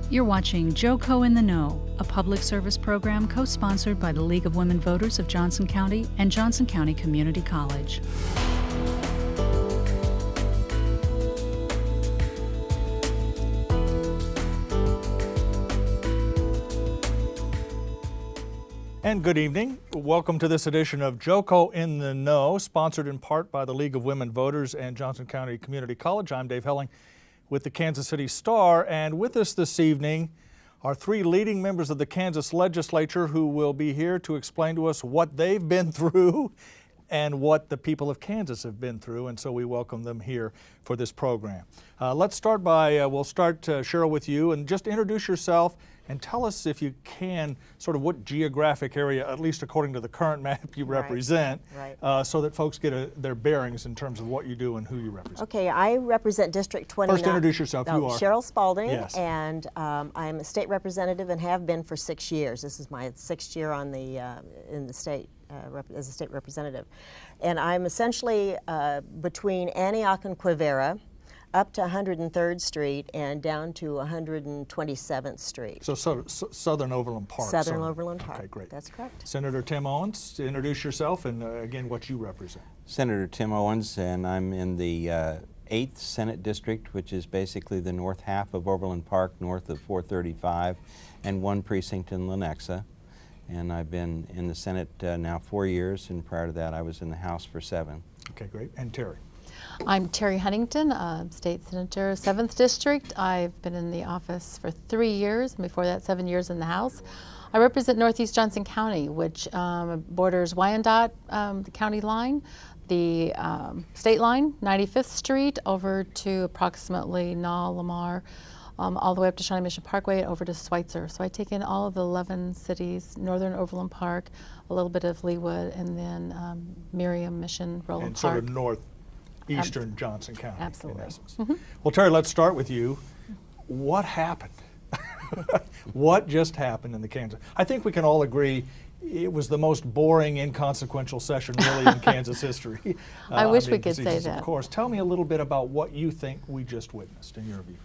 You're watching JoCo in the Know, a public service program co-sponsored by the League of Women Voters of Johnson County and Johnson County Community College. And good evening. Welcome to this edition of JoCo in the Know, sponsored in part by the League of Women Voters and Johnson County Community College. I'm Dave Helling with the Kansas City Star, and with us this evening are three leading members of the Kansas legislature who will be here to explain to us what they've been through and what the people of Kansas have been through, and so we welcome them here for this program. Let's start by, we'll start, Sheryl, with you, and just introduce yourself and tell us, if you can, sort of what geographic area, at least according to the current map, you represent, so that folks get their bearings in terms of what you do and who you represent. Okay, I represent District 29. First, introduce yourself. You are Sheryl Spalding, yes. And I'm a state representative and have been for 6 years. This is my 6th year on the in the state as a state representative, and I'm essentially between Antioch and Quivira, up to 103rd Street and down to 127th Street. So Southern Overland Park. Southern Overland Park. Okay, great. That's correct. Senator Tim Owens, introduce yourself and again what you represent. Senator Tim Owens, and I'm in the 8th Senate District, which is basically the north half of Overland Park, north of 435, and one precinct in Lenexa. And I've been in the Senate now 4 years, and prior to that I was in the House for 7. Okay, great. And Terrie. I'm Terrie Huntington, State Senator, 7th District. I've been in the office for 3 years, and before that 7 years in the House. I represent Northeast Johnson County, which borders Wyandotte, the county line, the state line, 95th Street, over to approximately Lamar, all the way up to Shawnee Mission Parkway, over to Schweitzer. So I take in all of the 11 cities, northern Overland Park, a little bit of Leawood, and then Miriam, Mission, Roland and Park. Sort of northeastern Johnson County, absolutely. in essence. Well, Terrie, let's start with you. What happened? What just happened in the Kansas? I think we can all agree it was the most boring, inconsequential session really in Kansas history. I wish we could say that. Of course. Tell me a little bit about what you think we just witnessed, in your view.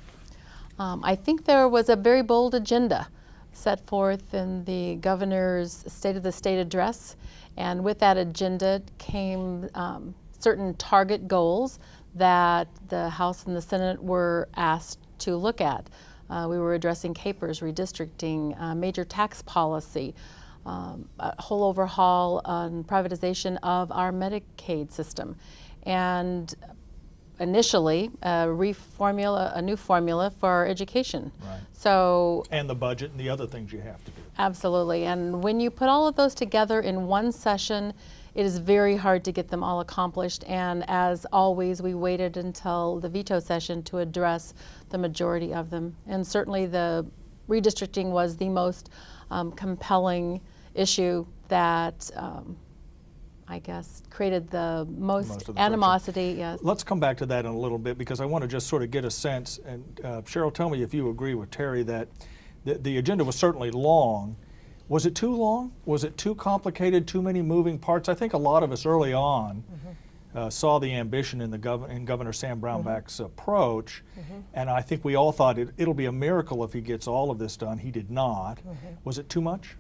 I think there was a very bold agenda set forth in the governor's State of the State address, and with that agenda came certain target goals that the House and the Senate were asked to look at. We were addressing capers, redistricting, major tax policy, a whole overhaul on privatization of our Medicaid system, and initially a new formula for our education. Right. So, and the budget and the other things you have to do. Absolutely, and when you put all of those together in one session, it is very hard to get them all accomplished, and as always, we waited until the veto session to address the majority of them. And certainly the redistricting was the most compelling issue that I guess created the most animosity. Yes. Let's come back to that in a little bit, because I want to just sort of get a sense, and Sheryl, tell me if you agree with Terrie that the agenda was certainly long. Was it too long? Was it too complicated, too many moving parts? I think a lot of us early on saw the ambition in Governor Sam Brownback's approach, and I think we all thought it'll be a miracle if he gets all of this done. He did not. Was it too much?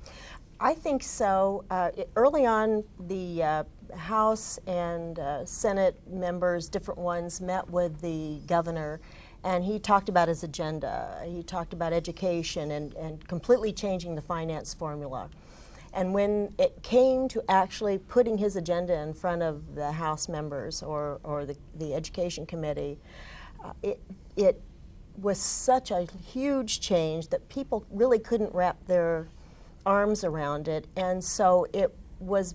I think so. Early on, the House and Senate members, different ones, met with the governor, and he talked about his agenda. He talked about education and completely changing the finance formula. And when it came to actually putting his agenda in front of the House members or the Education Committee, it was such a huge change that people really couldn't wrap their arms around it, and so it was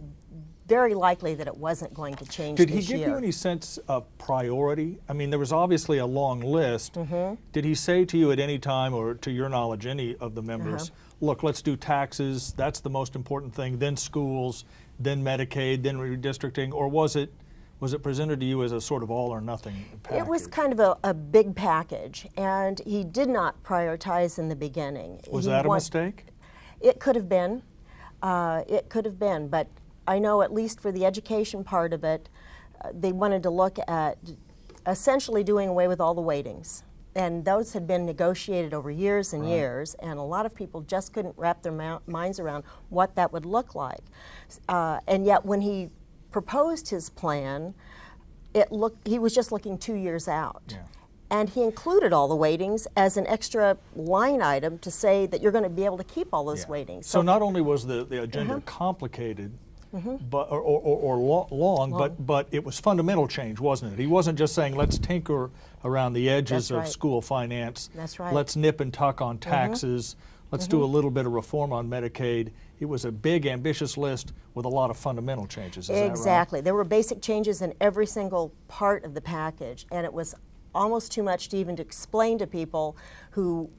very likely that it wasn't going to change this year. Did he give you any sense of priority? I mean, there was obviously a long list. Did he say to you at any time, or to your knowledge, any of the members, look, let's do taxes, that's the most important thing, then schools, then Medicaid, then redistricting, or was it presented to you as a sort of all or nothing package? It was kind of a big package, and he did not prioritize in the beginning. Was that a mistake? It could have been. It could have been, but I know at least for the education part of it, they wanted to look at essentially doing away with all the weightings. and those had been negotiated over years and years, and a lot of people just couldn't wrap their minds around what that would look like. And yet when he proposed his plan, he was just looking 2 years out. Yeah. And he included all the weightings as an extra line item to say that you're going to be able to keep all those weightings. So not only was the agenda complicated, but or long, but it was fundamental change, wasn't it? He wasn't just saying let's tinker around the edges of school finance. That's right. Let's nip and tuck on taxes. Let's do a little bit of reform on Medicaid. It was a big, ambitious list with a lot of fundamental changes. Is that right? Exactly. There were basic changes in every single part of the package, and it was almost too much to even to explain to people who,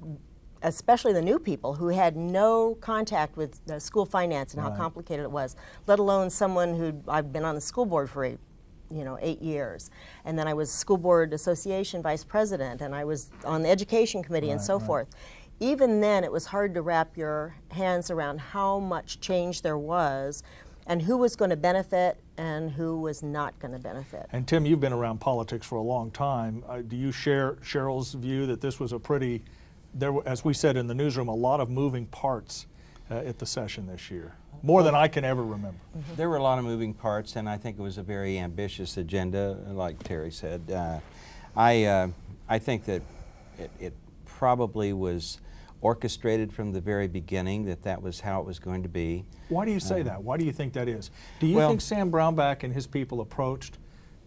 especially the new people, who had no contact with school finance and how complicated it was, let alone someone who, I've been on the school board for 8 years. And then I was school board association vice president, and I was on the education committee and so forth. Even then, it was hard to wrap your hands around how much change there was and who was going to benefit and who was not going to benefit. And Tim, you've been around politics for a long time. Do you share Sheryl's view that this was a pretty, there were, as we said in the newsroom, a lot of moving parts at the session this year? More than I can ever remember. There were a lot of moving parts, and I think it was a very ambitious agenda, like Terrie said. I think that it probably was orchestrated from the very beginning, that was how it was going to be. Why do you say that? Why do you think that is? Do you think Sam Brownback and his people approached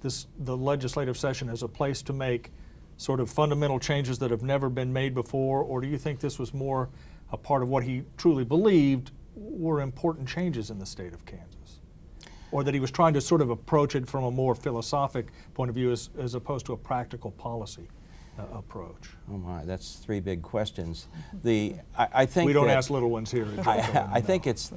the legislative session as a place to make sort of fundamental changes that have never been made before, or do you think this was more a part of what he truly believed were important changes in the state of Kansas? Or that he was trying to sort of approach it from a more philosophic point of view as opposed to a practical policy approach? Oh my, that's 3 big questions. I think we don't that, ask little ones here. I think it's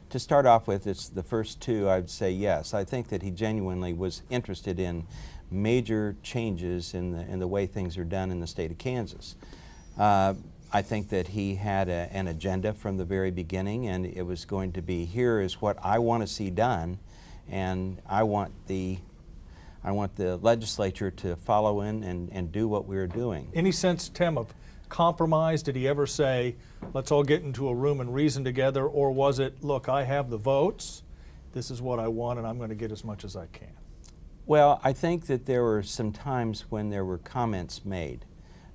to start off with, it's the first 2. I'd say yes. I think that he genuinely was interested in major changes in the way things are done in the state of Kansas. I think that he had an agenda from the very beginning, and it was going to be, here is what I want to see done, and I want the legislature to follow in and do what we're doing. Any sense, Tim, of compromise? Did he ever say, let's all get into a room and reason together, or was it, look, I have the votes, this is what I want, and I'm going to get as much as I can? Well, I think that there were some times when there were comments made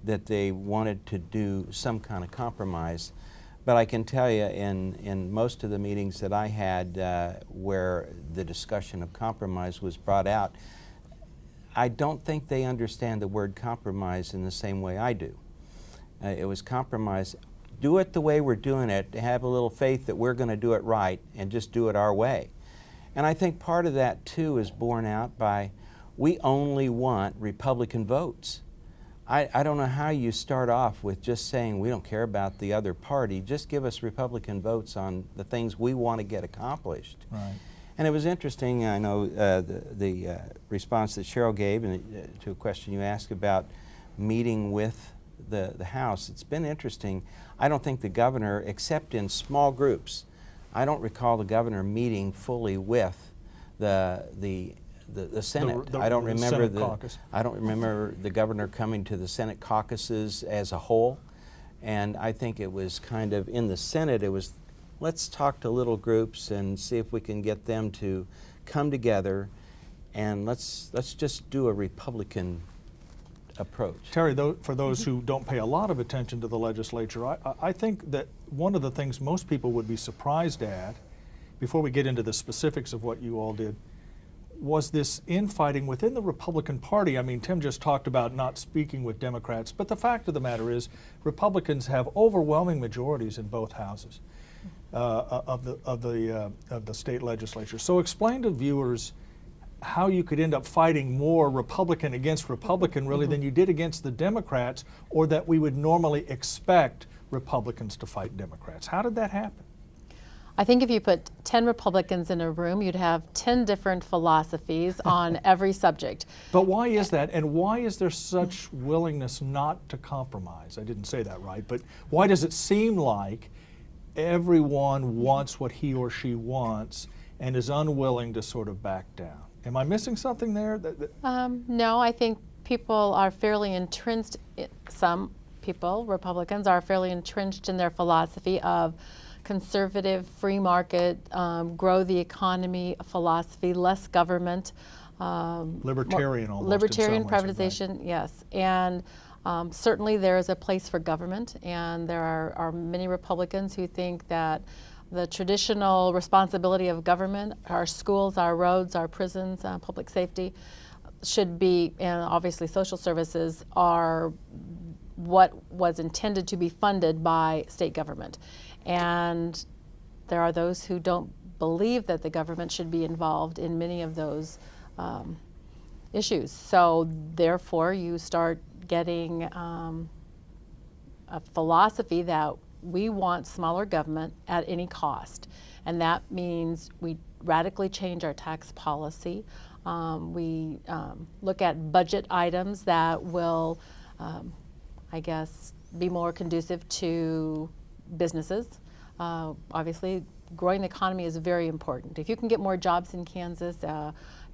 that they wanted to do some kind of compromise. But I can tell you, in most of the meetings that I had where the discussion of compromise was brought out, I don't think they understand the word compromise in the same way I do. It was compromise. Do it the way we're doing it, have a little faith that we're going to do it right and just do it our way. And I think part of that too is borne out by, we only want Republican votes. I don't know how you start off with just saying we don't care about the other party, just give us Republican votes on the things we want to get accomplished. Right. And it was interesting, I know the response that Sheryl gave to a question you asked about meeting with the House. It's been interesting. I don't think the governor, except in small groups, I don't recall the governor meeting fully with the Senate. I don't remember Senate caucus. I don't remember the governor coming to the Senate caucuses as a whole. And I think it was kind of in the Senate, it was, let's talk to little groups and see if we can get them to come together, and let's just do a Republican approach. Terrie, for those who don't pay a lot of attention to the legislature, I think that one of the things most people would be surprised at, before we get into the specifics of what you all did, was this infighting within the Republican Party. I mean, Tim just talked about not speaking with Democrats, but the fact of the matter is Republicans have overwhelming majorities in both houses of the state legislature. So explain to viewers how you could end up fighting more Republican against Republican really than you did against the Democrats, or that we would normally expect Republicans to fight Democrats. How did that happen? I think if you put 10 Republicans in a room, you'd have 10 different philosophies on every subject. But why is that, and why is there such willingness not to compromise? I didn't say that right, but why does it seem like everyone wants what he or she wants and is unwilling to sort of back down? Am I missing something there? No, I think people are fairly entrenched, some people, Republicans, are fairly entrenched in their philosophy of conservative, free market, grow the economy philosophy, less government. Libertarian almost. Libertarian in some ways, privatization, right? yes. And certainly there is a place for government, and there are many Republicans who think that the traditional responsibility of government, our schools, our roads, our prisons, public safety, should be, and obviously social services, are what was intended to be funded by state government. And there are those who don't believe that the government should be involved in many of those issues. So therefore you start getting a philosophy that we want smaller government at any cost. And that means we radically change our tax policy. We look at budget items that will, I guess, be more conducive to businesses. Obviously, growing the economy is very important. If you can get more jobs in Kansas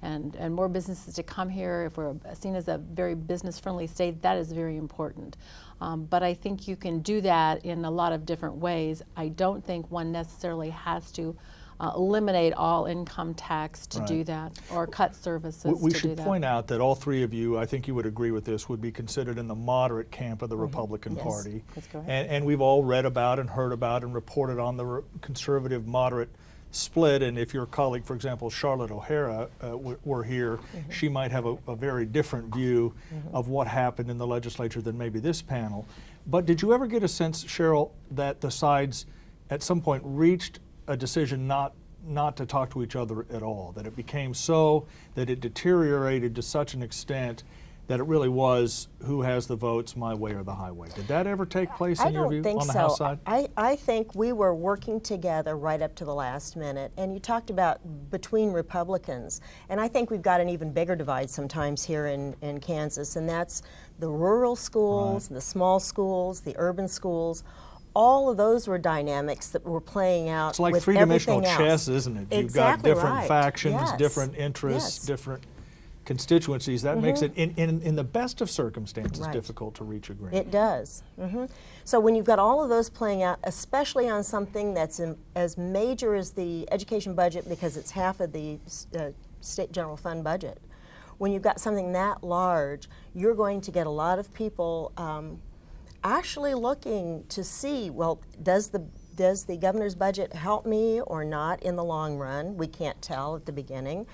and more businesses to come here, if we're seen as a very business-friendly state, that is very important. But I think you can do that in a lot of different ways. I don't think one necessarily has to eliminate all income tax to do that, or cut services to do that. We should point out that all three of you, I think you would agree with this, would be considered in the moderate camp of the Republican Yes. Party. That's correct. And we've all read about and heard about and reported on the conservative moderate split. And if your colleague, for example, Charlotte O'Hara, were here, she might have a very different view of what happened in the legislature than maybe this panel. But did you ever get a sense, Sheryl, that the sides at some point reached a decision not to talk to each other at all, that it became so that it deteriorated to such an extent that it really was who has the votes, my way or the highway? Did that ever take place in your view on the House side? I think we were working together right up to the last minute. And you talked about between Republicans. And I think we've got an even bigger divide sometimes here in Kansas, and that's the rural schools, the small schools, the urban schools. All of those were dynamics that were playing out. It's like with three-dimensional everything chess, else. isn't it? You've Exactly got different right. factions, Yes. different interests, Yes. different constituencies. That makes it, in the best of circumstances, Right. difficult to reach agreement. It does. So when you've got all of those playing out, especially on something that's as major as the education budget, because it's half of the state general fund budget, when you've got something that large, you're going to get a lot of people actually looking to see, well, does the governor's budget help me or not in the long run? We can't tell at the beginning.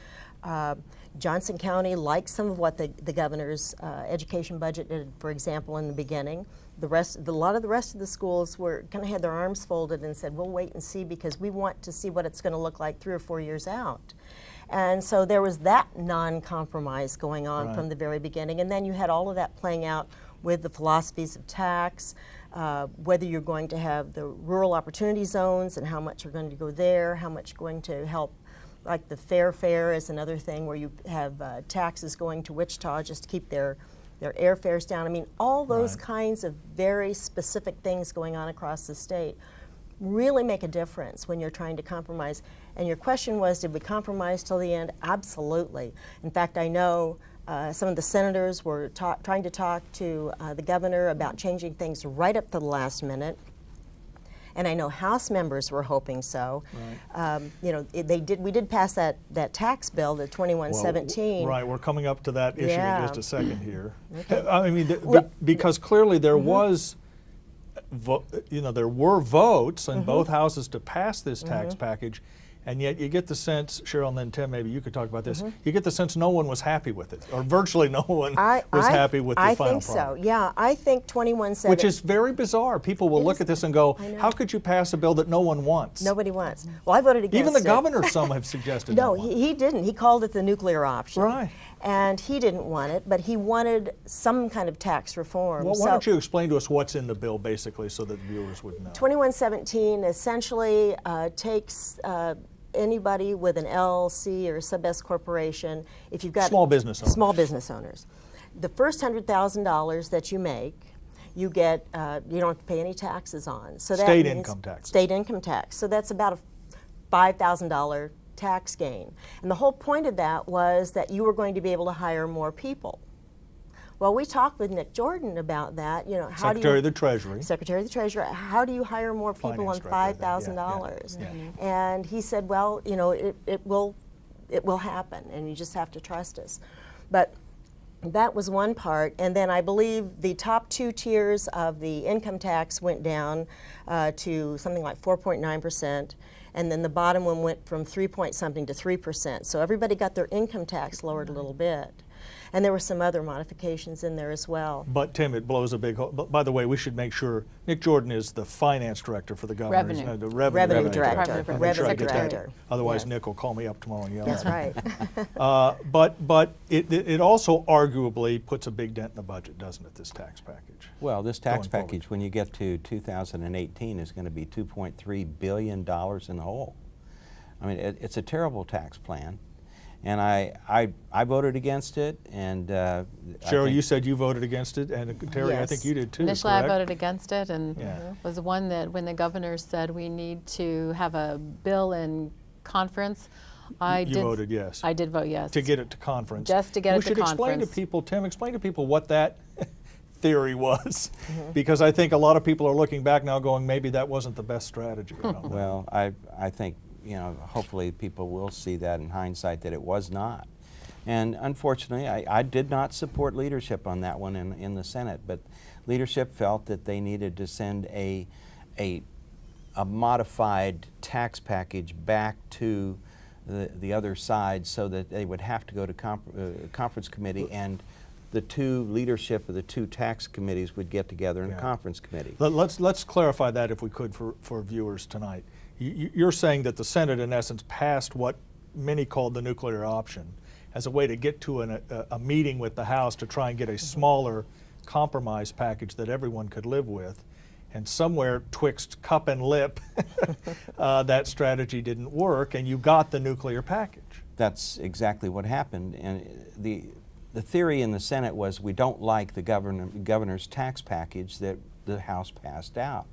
Johnson County liked some of what the governor's education budget did, for example, in the beginning. A lot of the rest of the schools were kind of had their arms folded and said, we'll wait and see because we want to see what it's going to look like 3 or 4 years out. And so there was that non-compromise going on from the very beginning. And then you had all of that playing out with the philosophies of tax, whether you're going to have the rural opportunity zones and how much are going to go there, how much going to help, like the fare is another thing where you have taxes going to Wichita just to keep their airfares down. I mean, all those kinds of very specific things going on across the state really make a difference when you're trying to compromise. And your question was, did we compromise till the end? Absolutely. In fact, I know some of the senators were trying to talk to the governor about changing things right up to the last minute. And I know House members were hoping so. You know, we did pass that tax bill, the 2117. Right, we're coming up to that issue in just a second here. Okay. I mean, because clearly there was, there were votes in both houses to pass this tax package, and yet you get the sense, Sheryl, and then Tim, maybe you could talk about this, you get the sense no one was happy with it, or virtually no one was happy with the final product. I think so, yeah. I think 2117. Which is very bizarre. People will look at this and go, how could you pass a bill that no one wants? Nobody wants. Well, I voted against it. Even the governor, some have suggested No, no one. he didn't. He called it the nuclear option. Right. And he didn't want it, but he wanted some kind of tax reform. Well, why don't you explain to us what's in the bill, basically, so that viewers would know? 2117 essentially takes anybody with an LLC or a sub-S corporation, if you've got Small business owners. Small business owners. The first $100,000 that you make, you get, you don't have to pay any taxes on. So that State means income tax. State income tax. So that's about a $5,000 tax gain. And the whole point of that was that you were going to be able to hire more people. Well, we talked with Nick Jordan about that. You know, how do Secretary you, of the Treasury. Secretary of the Treasury, how do you hire more people Finance on director, I think. $5,000? Yeah. And he said, well, you know, it will happen, and you just have to trust us. But that was one part, and then I believe the top 2 tiers of the income tax went down to something like 4.9%, and then the bottom one went from 3 point something to 3%. So everybody got their income tax lowered a little bit. And there were some other modifications in there as well. But Tim, it blows a big hole. But by the way, we should make sure Nick Jordan is the finance director for the governor. Revenue. He's, the Revenue director. Revenue Make sure I Revenue get that. director. Otherwise, Yes. Nick will call me up tomorrow and yell That's at me. right. But it also arguably puts a big dent in the budget, doesn't it, this tax package? Well, this tax Going forward. package, when you get to 2018, is going to be $2.3 billion in the hole. I mean, it's a terrible tax plan. And I voted against it, and Sheryl, you said you voted against it, and Terrie, I Yes. think you did too, Initially, I correct? voted against it, and Yeah. was one that when the governor said we need to have a bill in conference, You voted yes. I did vote yes. To get it to conference. Just to get it to We should explain to conference. people, Tim, explain to people what that theory was, because I think a lot of people are looking back now going, maybe that wasn't the best strategy. I don't know. Well, I think, you know, hopefully people will see that in hindsight that it was not. And unfortunately, I did not support leadership on that one in the Senate, but leadership felt that they needed to send a modified tax package back to the other side so that they would have to go to conference committee, and the two leadership of the two tax committees would get together in a conference committee. Let's clarify that if we could for viewers tonight. You're saying that the Senate in essence passed what many called the nuclear option as a way to get to a meeting with the House to try and get a smaller compromise package that everyone could live with. And somewhere twixt cup and lip, that strategy didn't work, and you got the nuclear package. That's exactly what happened. And the theory in the Senate was we don't like the governor's tax package that the House passed out.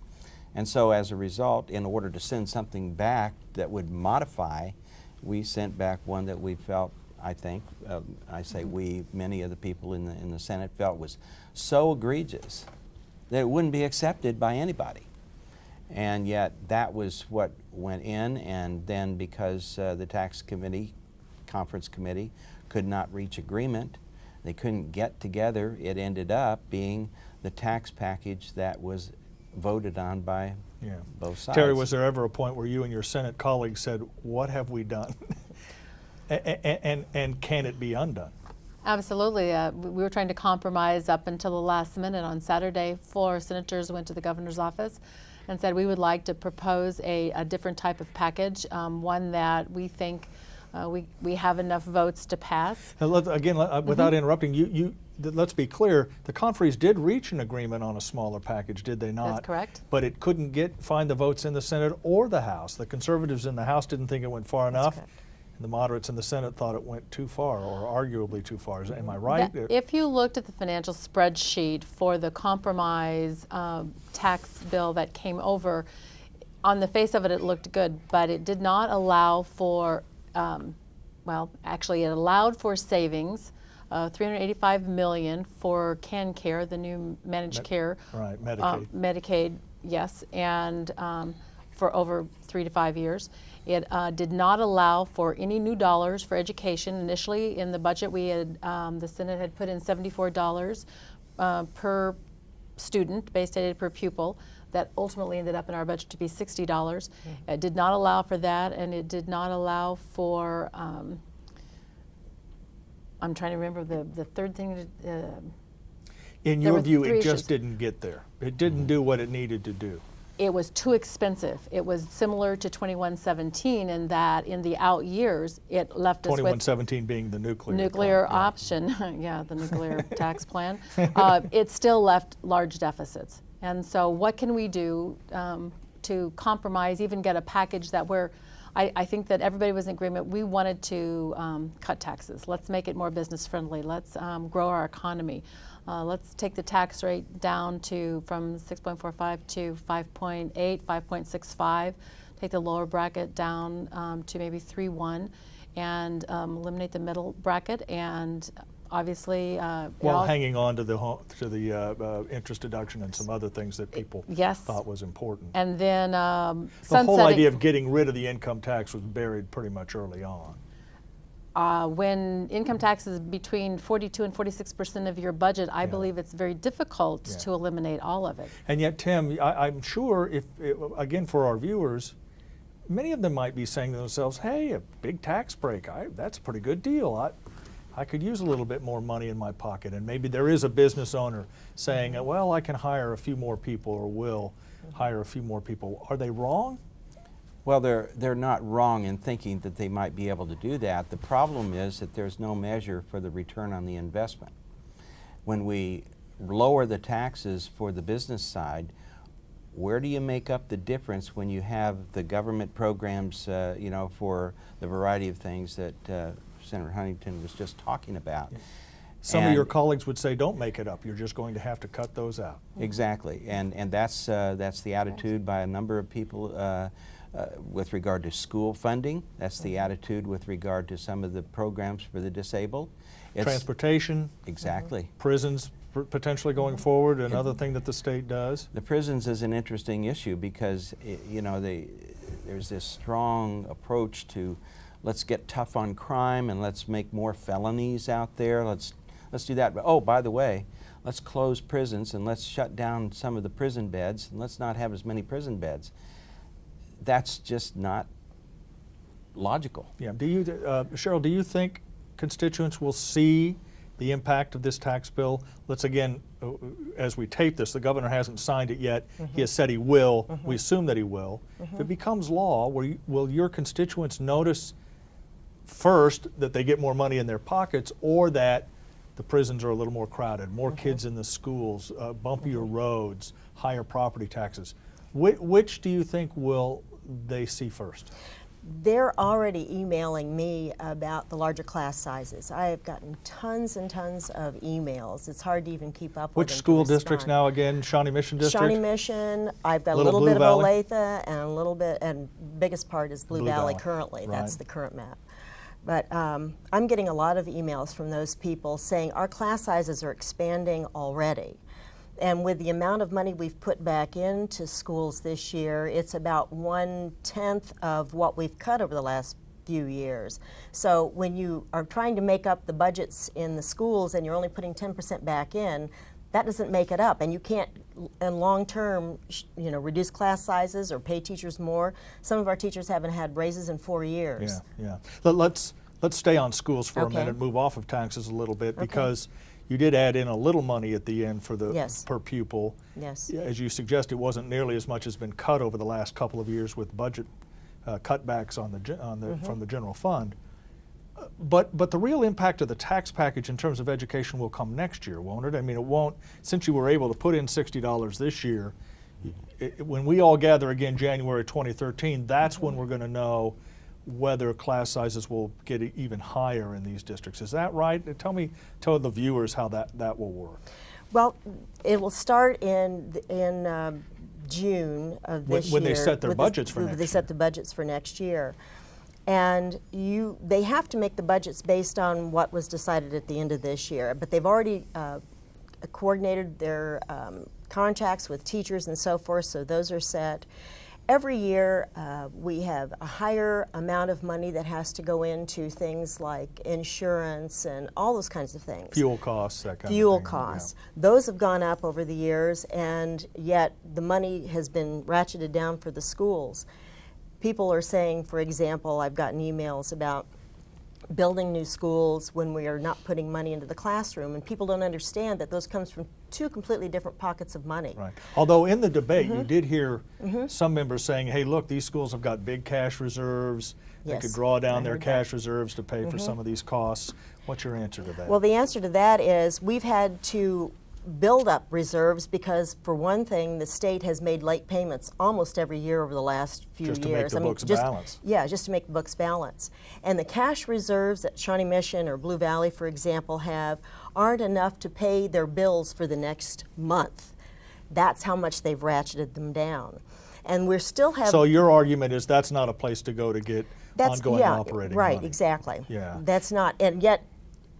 And so as a result, in order to send something back that would modify, we sent back one that we felt, I think, I say we, many of the people in the Senate felt was so egregious that it wouldn't be accepted by anybody. And yet that was what went in, and then because the tax committee, conference committee, could not reach agreement, they couldn't get together, it ended up being the tax package that was voted on by both sides. Terrie, was there ever a point where you and your Senate colleagues said, what have we done? and can it be undone? Absolutely. We were trying to compromise up until the last minute. On Saturday, 4 senators went to the governor's office and said we would like to propose a different type of package, one that we think we have enough votes to pass. Again, without interrupting, let's be clear, the conferees did reach an agreement on a smaller package, did they not? That's correct. But it couldn't find the votes in the Senate or the House. The conservatives in the House didn't think it went far enough. correct. And the moderates in the Senate thought it went too far, or arguably too far. Am I right? If you looked at the financial spreadsheet for the compromise tax bill that came over, on the face of it, it looked good, but it did not allow for, well, actually it allowed for savings, $385 million for CanCare, the new managed care. Right, Medicaid. Medicaid, yes, and for over 3 to 5 years. It did not allow for any new dollars for education. Initially in the budget, we had the Senate had put in $74 per student, base aided per pupil. That ultimately ended up in our budget to be $60. It did not allow for that, and it did not allow for. I'm trying to remember the third thing. In there your were view, 3 it just issues. didn't get there. It didn't do what it needed to do. It was too expensive. It was similar to 2117 in that in the out years, it left us with 2117 being the nuclear plan, yeah. option, yeah, the nuclear tax plan. It still left large deficits. And so what can we do to compromise, even get a package that where I think that everybody was in agreement. We wanted to cut taxes. Let's make it more business friendly. Let's grow our economy. Let's take the tax rate down from 6.45 to 5.8, 5.65. Take the lower bracket down to maybe 3.1, and eliminate the middle bracket. And obviously, it While all- hanging on to the interest deduction and some other things that people Yes. thought was important. and then The whole sunsetting. idea of getting rid of the income tax was buried pretty much early on. When income tax is between 42 and 46% of your budget, I believe it's very difficult Yeah. to eliminate all of it. And yet, Tim, I'm sure again, for our viewers, many of them might be saying to themselves, hey, a big tax break, that's a pretty good deal. I could use a little bit more money in my pocket. And maybe there is a business owner saying, well, I can hire a few more people or will hire a few more people. Are they wrong? Well, they're not wrong in thinking that they might be able to do that. The problem is that there's no measure for the return on the investment. When we lower the taxes for the business side, where do you make up the difference when you have the government programs, for the variety of things that Senator Huntington was just talking about? Some of And- your colleagues would say, don't make it up. You're just going to have to cut those out. Exactly, and that's the attitude by a number of people with regard to school funding. That's the attitude with regard to some of the programs for the disabled. Transportation, Exactly. prisons potentially going forward, another thing that the state does. The prisons is an interesting issue because there's this strong approach to let's get tough on crime and let's make more felonies out there. Let's do that. But, oh, by the way, let's close prisons and let's shut down some of the prison beds and let's not have as many prison beds. That's just not logical. Yeah. Sheryl, do you think constituents will see the impact of this tax bill? Let's again, as we tape this, the governor hasn't signed it yet. He has said he will. We assume that he will. If it becomes law, will your constituents notice first that they get more money in their pockets, or that the prisons are a little more crowded, more kids in the schools, bumpier roads, higher property taxes? Which do you think will they see first? They're already emailing me about the larger class sizes. I have gotten tons and tons of emails. It's hard to even keep up with Which them to school districts respond. now again? Shawnee Mission District? Shawnee Mission, I've got a Little little Blue bit Valley? of Olathe and a little bit, and biggest part is Blue Blue Valley Valley, currently. That's right. the current map. But I'm getting a lot of emails from those people saying our class sizes are expanding already. And with the amount of money we've put back into schools this year, it's about 1/10 of what we've cut over the last few years. So when you are trying to make up the budgets in the schools and you're only putting 10% back in, that doesn't make it up. And you can't, in long term, reduce class sizes or pay teachers more. Some of our teachers haven't had raises in 4 years. Yeah. Let's stay on schools for a Okay. minute, move off of taxes a little bit, because you did add in a little money at the end for the Yes. per pupil. Yes. As you suggest, it wasn't nearly as much as been cut over the last couple of years with budget cutbacks from the general fund. But the real impact of the tax package in terms of education will come next year, won't it? I mean, it won't, since you were able to put in $60 this year, when we all gather again January 2013, that's when we're going to know whether class sizes will get even higher in these districts. Is that right? Tell the viewers how that will work. Well, it will start in June of this year. When they set their budgets for next They set the budgets for next year. And they have to make the budgets based on what was decided at the end of this year. But they've already coordinated their contracts with teachers and so forth, so those are set. Every year we have a higher amount of money that has to go into things like insurance and all those kinds of things. Fuel costs, that kind of thing. Fuel costs. Those have gone up over the years, and yet the money has been ratcheted down for the schools. People are saying, for example, I've gotten emails about building new schools when we are not putting money into the classroom, and people don't understand that those comes from two completely different pockets of money. Right. Although in the debate, you did hear some members saying, hey, look, these schools have got big cash reserves. They Yes, could draw down I their heard cash reserves to pay for some of these costs. What's your answer to that? Well, the answer to that is we've had to build up reserves because, for one thing, the state has made late payments almost every year over the last few Just to years. make the books balance. Yeah, just to make the books balance. And the cash reserves that Shawnee Mission or Blue Valley, for example, have aren't enough to pay their bills for the next month. That's how much they've ratcheted them down. And we're still having... So your argument is that's not a place to go to get ongoing operating right, money. exactly. Yeah. That's not, and yet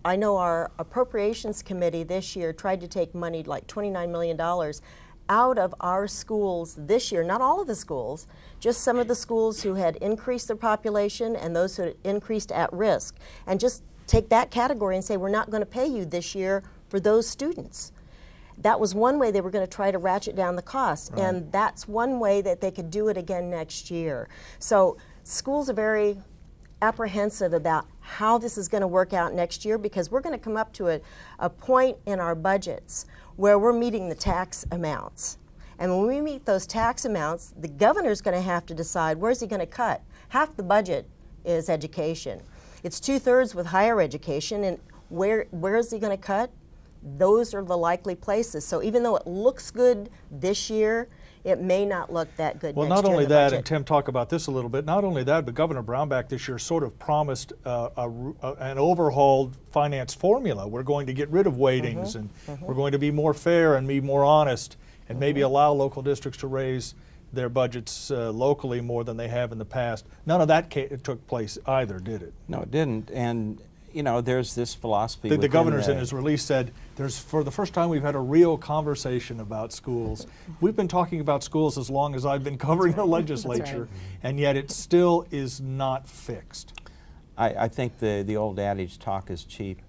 I know our appropriations committee this year tried to take money, like $29 million, out of our schools this year, not all of the schools, just some of the schools who had increased their population and those who had increased at risk, and just take that category and say, we're not going to pay you this year for those students. That was one way they were going to try to ratchet down the cost, Right. and that's one way that they could do it again next year. So schools are very apprehensive about how this is going to work out next year, because we're going to come up to a point in our budgets where we're meeting the tax amounts. And when we meet those tax amounts, the governor's going to have to decide where's he going to cut. Half the budget is education. It's 2/3 with higher education, and where is he going to cut? Those are the likely places. So even though it looks good this year, it may not look that good Well, next year. not only in the that, budget. and Tim talked about this a little bit, not only that, but Governor Brownback this year sort of promised an overhauled finance formula. We're going to get rid of weightings, and we're going to be more fair and be more honest, and maybe allow local districts to raise their budgets locally more than they have in the past. None of that took place either, did it? No, it didn't. And you know, there's this philosophy. The within governor's the- in his release said, for the first time we've had a real conversation about schools. We've been talking about schools as long as I've been covering the legislature, and yet it still is not fixed. I think the old adage, talk is cheap,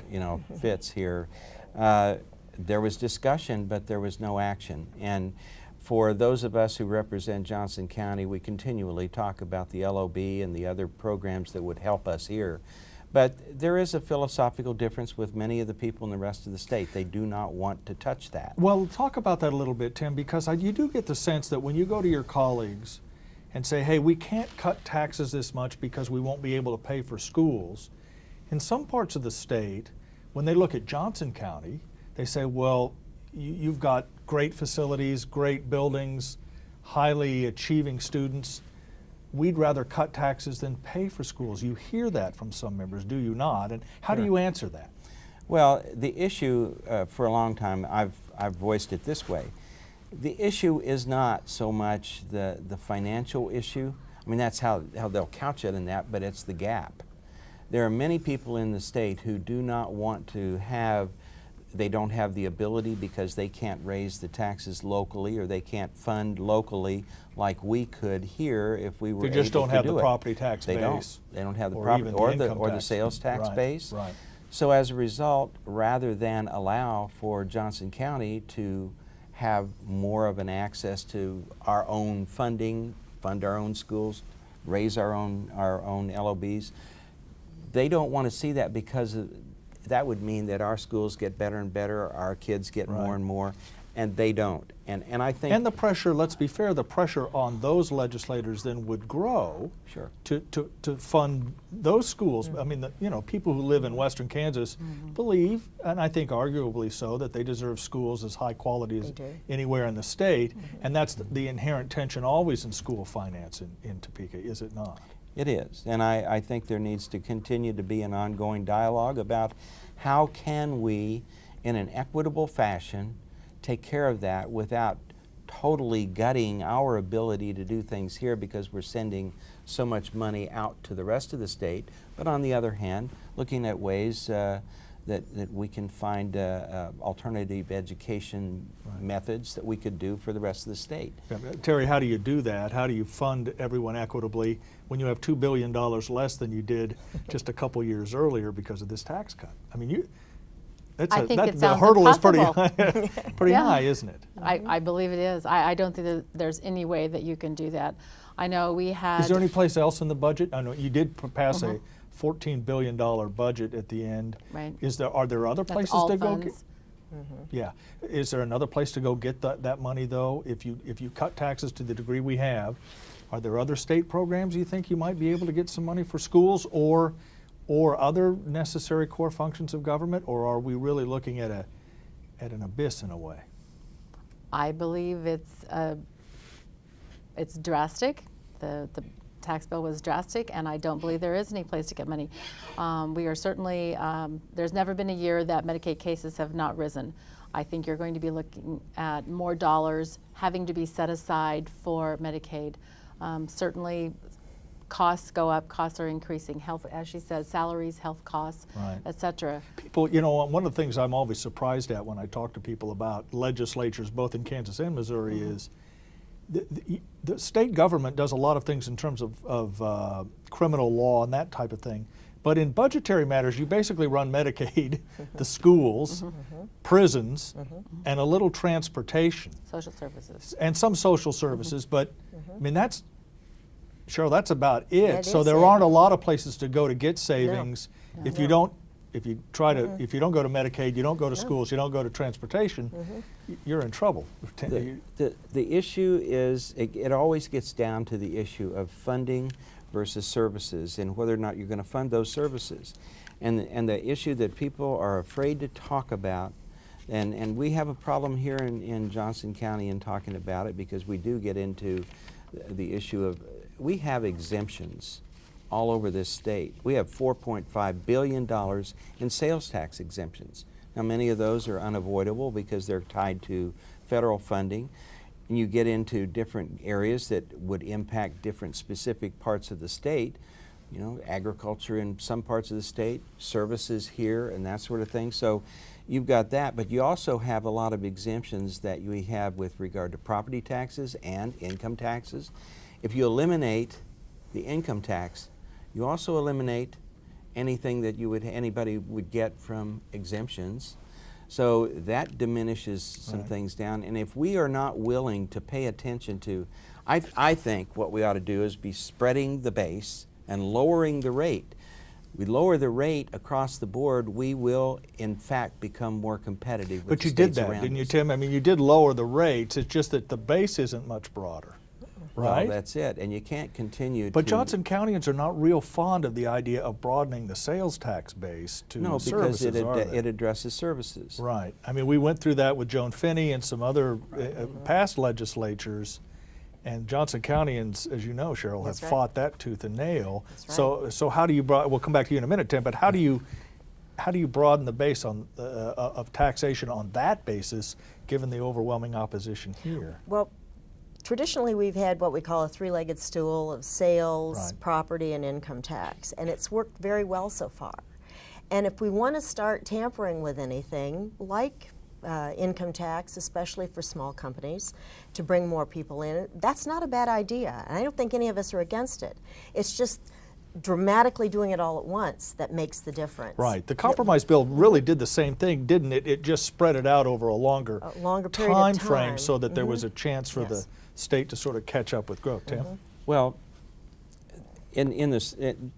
you know, fits here. There was discussion, but there was no action. And for those of us who represent Johnson County, we continually talk about the LOB and the other programs that would help us here. But there is a philosophical difference with many of the people in the rest of the state. They do not want to touch that. Well, talk about that a little bit, Tim, because you do get the sense that when you go to your colleagues and say, hey, we can't cut taxes this much because we won't be able to pay for schools, in some parts of the state, when they look at Johnson County, they say, well, you've got great facilities, great buildings, highly achieving students. We'd rather cut taxes than pay for schools. You hear that from some members, do you not? And how do you answer that? Well, the issue for a long time, I've voiced it this way. The issue is not so much the financial issue. I mean, that's how they'll couch it in that, but it's the gap. There are many people in the state who do not want to have, they don't have the ability because they can't raise the taxes locally, or they can't fund locally like we could here if we were They just able don't to have do the it. property tax They base. They don't have the or property even the income or the tax. sales tax Right, base. right. So as a result, rather than allow for Johnson County to have more of an access to our own funding, fund our own schools, raise our own LOBs, they don't want to see that, because that would mean that our schools get better and better, our kids get Right. more and more, and they don't. And I think... And the pressure, let's be fair, the pressure on those legislators then would grow Sure. to fund those schools. I mean, you know, people who live in western Kansas believe, and I think arguably so, that they deserve schools as high quality as They do. anywhere in the state, and that's the inherent tension always in school finance in Topeka, is it not? It is, and I think there needs to continue to be an ongoing dialogue about how can we, in an equitable fashion, take care of that without totally gutting our ability to do things here because we're sending so much money out to the rest of the state, but on the other hand, looking at ways that we can find alternative education methods that we could do for the rest of the state. Yeah, Terry, how do you do that? How do you fund everyone equitably when you have $2 billion less than you did just a couple years earlier because of this tax cut? I mean, I think it the sounds hurdle impossible. is pretty Yeah. high, isn't it? I believe it is. I don't think that there's any way that you can do that. I know we had... Is there any place else in the budget? I know you did pass a $14 billion budget at the end. Right. Are there other That's places all to go? funds. Yeah. Is there another place to go get that money though? If you cut taxes to the degree we have, are there other state programs you think you might be able to get some money for schools or other necessary core functions of government, or are we really looking at an abyss in a way? I believe it's drastic. The tax bill was drastic, and I don't believe there is any place to get money. We are certainly, there's never been a year that Medicaid cases have not risen. I think you're going to be looking at more dollars having to be set aside for Medicaid. Certainly, costs go up, costs are increasing, health, as she says, salaries, health costs, Right. et cetera. People, you know, one of the things I'm always surprised at when I talk to people about legislatures, both in Kansas and Missouri, is the state government does a lot of things in terms of criminal law and that type of thing. But in budgetary matters, you basically run Medicaid, the schools, prisons, and a little transportation. Social services. And some social services, but I mean, that's, Sheryl, that's about it. That So is there it. aren't a lot of places to go to get savings. If you don't, if you try to, if you don't go to Medicaid, you don't go to schools, you don't go to transportation, you're in trouble. The issue is, it always gets down to the issue of funding versus services and whether or not you're going to fund those services. And the issue that people are afraid to talk about, and we have a problem here in Johnson County in talking about it, because we do get into the issue of, we have exemptions all over this state. We have $4.5 billion in sales tax exemptions. Now, many of those are unavoidable because they're tied to federal funding. And you get into different areas that would impact different specific parts of the state. You know, agriculture in some parts of the state, services here, and that sort of thing. So you've got that, but you also have a lot of exemptions that we have with regard to property taxes and income taxes. If you eliminate the income tax, you also eliminate anything that anybody would get from exemptions. So that diminishes some things down. And if we are not willing to pay attention to, I think what we ought to do is be spreading the base and lowering the rate. We lower the rate across the board, we will in fact become more competitive with But you the did states that, around didn't you, us. Tim? I mean, you did lower the rates, it's just that the base isn't much broader, right? Well, that's it, and you can't continue But to... Johnson Countyans are not real fond of the idea of broadening the sales tax base to No, because services, are they? it addresses services. Right. I mean, we went through that with Joan Finney and some other past legislatures, and Johnson Countyans, as you know, Sheryl, have That's right. fought that tooth and nail. That's So how do you we'll come back to you in a minute, Tim, but how do you broaden the base on of taxation on that basis, given the overwhelming opposition here? Well, traditionally we've had what we call a three-legged stool of sales, Right. property, and income tax, and it's worked very well so far. And if we want to start tampering with anything, like income tax, especially for small companies, to bring more people in, that's not a bad idea. And I don't think any of us are against it. It's just dramatically doing it all at once that makes the difference. Right. The compromise bill really did the same thing, didn't it? It just spread it out over a longer period time of frame time. so that there was a chance for the Yes. state to sort of catch up with growth. Tim? Well, in this,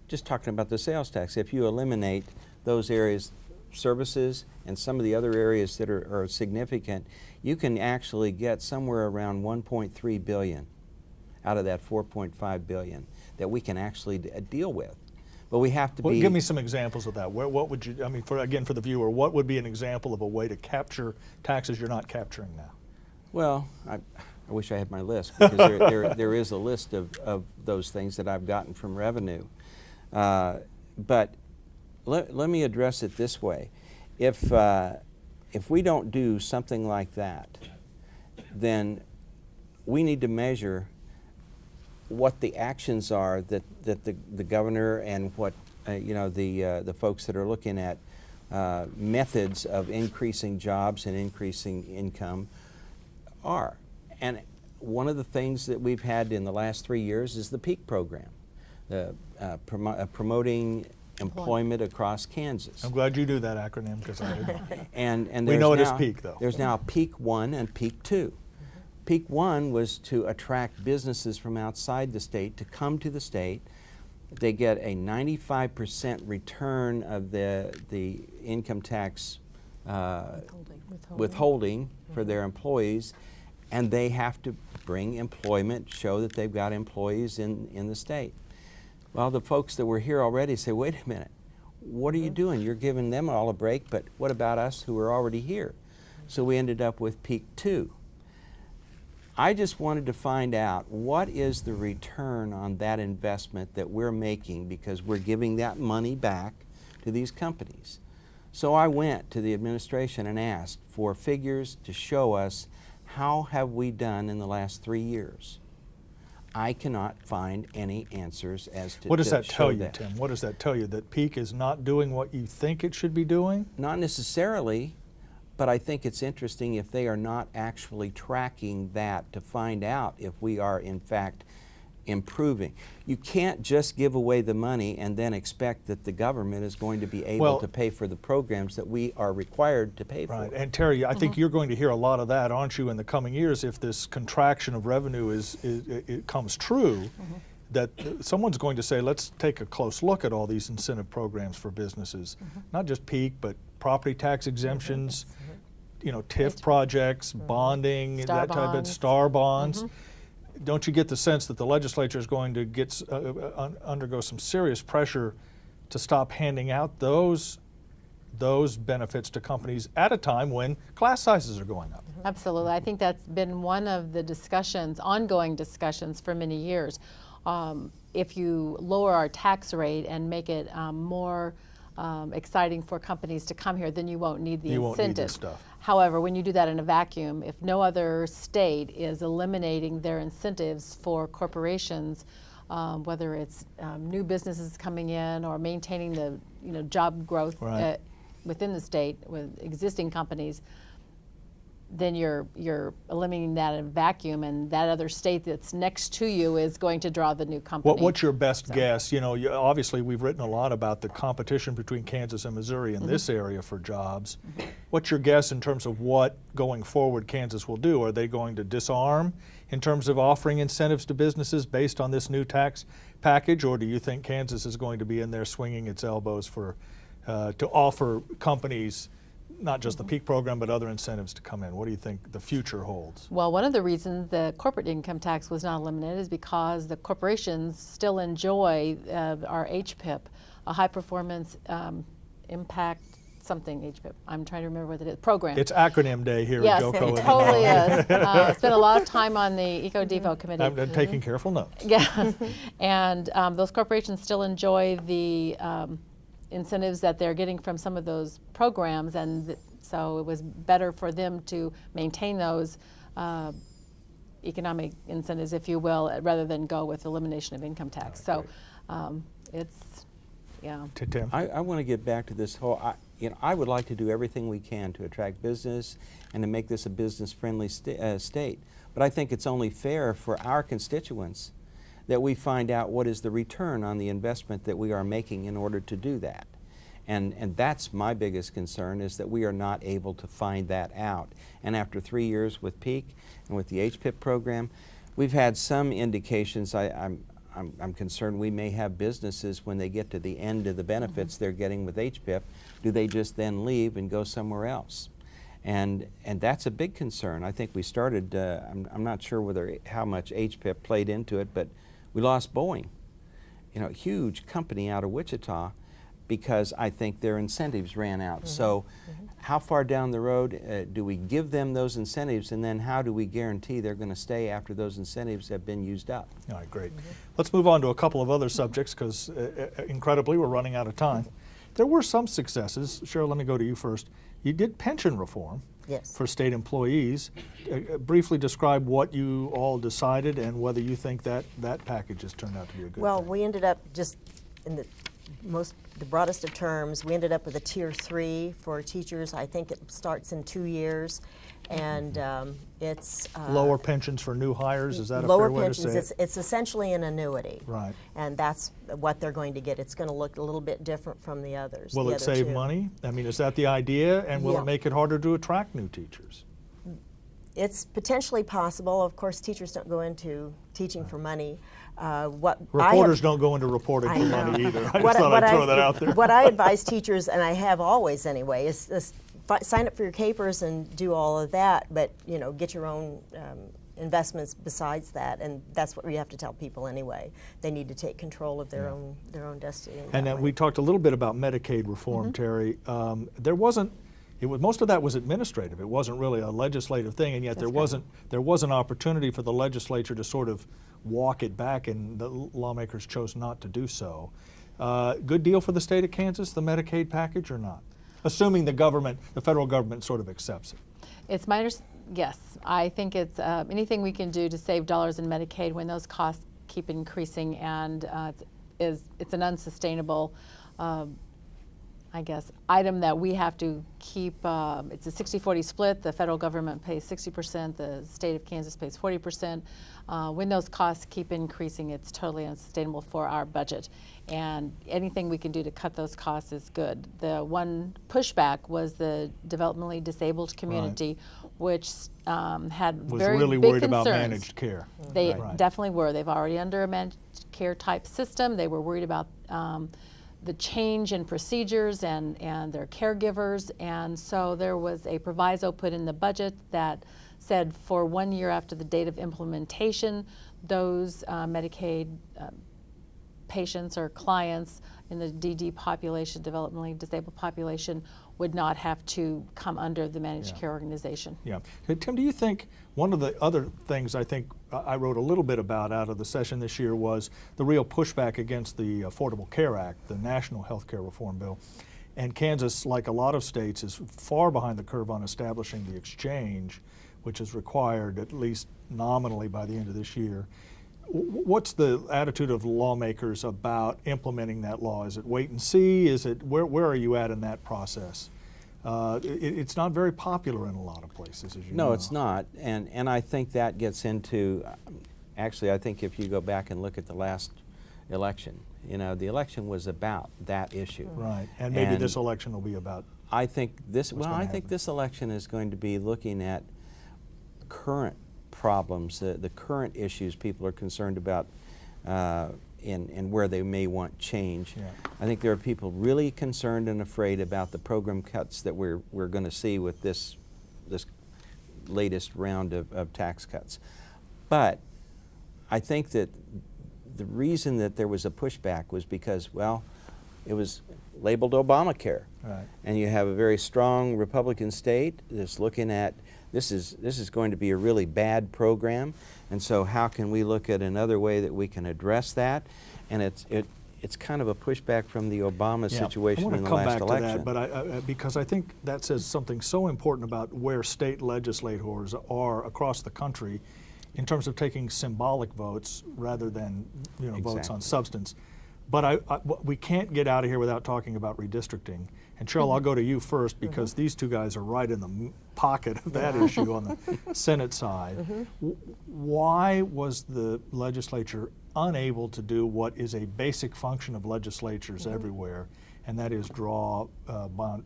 just talking about the sales tax, if you eliminate those areas, services, and some of the other areas that are significant, you can actually get somewhere around $1.3 billion out of that $4.5 billion that we can actually deal with. But we have to Well, be... give me some examples of that. What would you, I mean, for the viewer, what would be an example of a way to capture taxes you're not capturing now? Well, I wish I had my list, because there is a list of those things that I've gotten from revenue. But let me address it this way. If we don't do something like that, then we need to measure what the actions are that the governor and what the folks that are looking at methods of increasing jobs and increasing income are. And one of the things that we've had in the last 3 years is the PEAK program, the promoting employment across Kansas. I'm glad you knew that acronym, because I didn't. And We there's know it as now- PEAK, though. There's now PEAK 1 and PEAK 2. PEAK 1 was to attract businesses from outside the state to come to the state. They get a 95% return of the income tax withholding for their employees, and they have to bring employment, show that they've got employees in the state. Well, the folks that were here already say, wait a minute, what are you doing? You're giving them all a break, but what about us who are already here? So we ended up with PEAK 2. I just wanted to find out what is the return on that investment that we're making, because we're giving that money back to these companies. So I went to the administration and asked for figures to show us how have we done in the last 3 years. I cannot find any answers as to What does that show tell you, Tim? What does that tell you? That Peak is not doing what you think it should be doing? Not necessarily, but I think it's interesting if they are not actually tracking that to find out if we are in fact improving. You can't just give away the money and then expect that the government is going to be able to pay for the programs that we are required to pay for. Right, and Terrie, I think you're going to hear a lot of that, aren't you, in the coming years if this contraction of revenue it comes true, that someone's going to say, let's take a close look at all these incentive programs for businesses, not just Peak, but property tax exemptions, you know, TIF projects, bonding, that type of star bonds. Don't you get the sense that the legislature is going to undergo some serious pressure to stop handing out those benefits to companies at a time when class sizes are going up? Absolutely. I think that's been one of the discussions, ongoing discussions for many years. If you lower our tax rate and make it more exciting for companies to come here, then you won't need the You won't need incentive. this stuff. However, when you do that in a vacuum, if no other state is eliminating their incentives for corporations, whether it's new businesses coming in or maintaining the job growth within the state with existing companies, then you're eliminating that in a vacuum, and that other state that's next to you is going to draw the new company. What's your best guess? You know, obviously we've written a lot about the competition between Kansas and Missouri in this area for jobs. What's your guess in terms of what, going forward, Kansas will do? Are they going to disarm in terms of offering incentives to businesses based on this new tax package, or do you think Kansas is going to be in there swinging its elbows to offer companies not just the Peak program, but other incentives to come in? What do you think the future holds? Well, one of the reasons the corporate income tax was not eliminated is because the corporations still enjoy our HPIP, a high performance impact something HPIP. I'm trying to remember what it is. Program. It's acronym day here at JoCo. Yes, it totally is. Spent a lot of time on the Eco-Devo committee. I'm taking careful notes. Yeah, and those corporations still enjoy the incentives that they're getting from some of those programs, and so it was better for them to maintain those economic incentives, if you will, rather than go with elimination of income tax. So it's, yeah. Tim? I want to get back to this whole, I would like to do everything we can to attract business and to make this a business-friendly state. But I think it's only fair for our constituents that we find out what is the return on the investment that we are making in order to do that. And that's my biggest concern, is that we are not able to find that out. And after 3 years with Peak and with the HPIP program, we've had some indications. I'm concerned we may have businesses, when they get to the end of the benefits they're getting with HPIP, do they just then leave and go somewhere else? And that's a big concern. I think we started, I'm not sure how much HPIP played into it, but we lost Boeing, a huge company out of Wichita, because I think their incentives ran out. So how far down the road do we give them those incentives, and then how do we guarantee they're going to stay after those incentives have been used up? All right, great. Let's move on to a couple of other subjects, because incredibly we're running out of time. There were some successes. Sheryl, let me go to you first. You did pension reform. Yes. For state employees. Briefly describe what you all decided and whether you think that package has turned out to be a good Well, thing. we ended up just in the broadest of terms, we ended up with a tier 3 for teachers. I think it starts in 2 years, and it's lower pensions for new hires, is that a lower fair way pensions. to say it? It's essentially an annuity, Right. and that's what they're going to get. It's going to look a little bit different from the others. Will the it other save two. money? I mean, is that the idea? And will Yeah. it make it harder to attract new teachers? It's potentially possible. Of course, teachers don't go into teaching for money. Reporters don't go into reporting I for know. money either. I just thought I'd throw that out there. What I advise teachers, and I have always anyway, is sign up for your capers and do all of that, but get your own investments besides that, and that's what we have to tell people anyway. They need to take control of their own destiny. And then we talked a little bit about Medicaid reform, Terrie. Most of that was administrative. It wasn't really a legislative thing, and yet there was an opportunity for the legislature to sort of walk it back, and the lawmakers chose not to do so. Good deal for the state of Kansas, the Medicaid package, or not? Assuming the federal government sort of accepts it. It's my Yes, I think it's anything we can do to save dollars in Medicaid when those costs keep increasing, and it's an unsustainable, I guess, item that we have to keep. It's a 60-40 split. The federal government pays 60%, the state of Kansas pays 40%. When those costs keep increasing, it's totally unsustainable for our budget. And anything we can do to cut those costs is good. The one pushback was the developmentally disabled community, which had Was very really big worried concerns. about managed care. They Right. definitely were. They've already under a managed care type system. They were worried about the change in procedures and their caregivers, and so there was a proviso put in the budget that said for 1 year after the date of implementation, those Medicaid patients or clients in the DD population, developmentally disabled population, would not have to come under the managed care organization. Yeah. Hey, Tim, do you think one of the other things I think I wrote a little bit about out of the session this year was the real pushback against the Affordable Care Act, the National Health Care Reform Bill? And Kansas, like a lot of states, is far behind the curve on establishing the exchange, which is required at least nominally by the end of this year. What's the attitude of lawmakers about implementing that law? Is it wait and see? Is it where are you at in that process? It's not very popular in a lot of places, as you know. No, it's not, and I think that gets into, actually I think if you go back and look at the last election, you know, the election was about that issue. Right, and maybe this election will be about. I think this, what's well, gonna I think happen. this election is going to be looking at current problems, the current issues people are concerned about, and where they may want change. Yeah. I think there are people really concerned and afraid about the program cuts that we're going to see with this latest round of tax cuts. But I think that the reason that there was a pushback was because, well, it was labeled Obamacare. Right. And you have a very strong Republican state that's looking at this is going to be a really bad program, and so how can we look at another way that we can address that? And it's kind of a pushback from the Obama situation in the last election. I want to come back to that, but because I think that says something so important about where state legislators are across the country in terms of taking symbolic votes rather than votes on substance. But we can't get out of here without talking about redistricting. And Sheryl, I'll go to you first because these two guys are right in the pocket of that issue on the Senate side. Why was the legislature unable to do what is a basic function of legislatures everywhere, and that is draw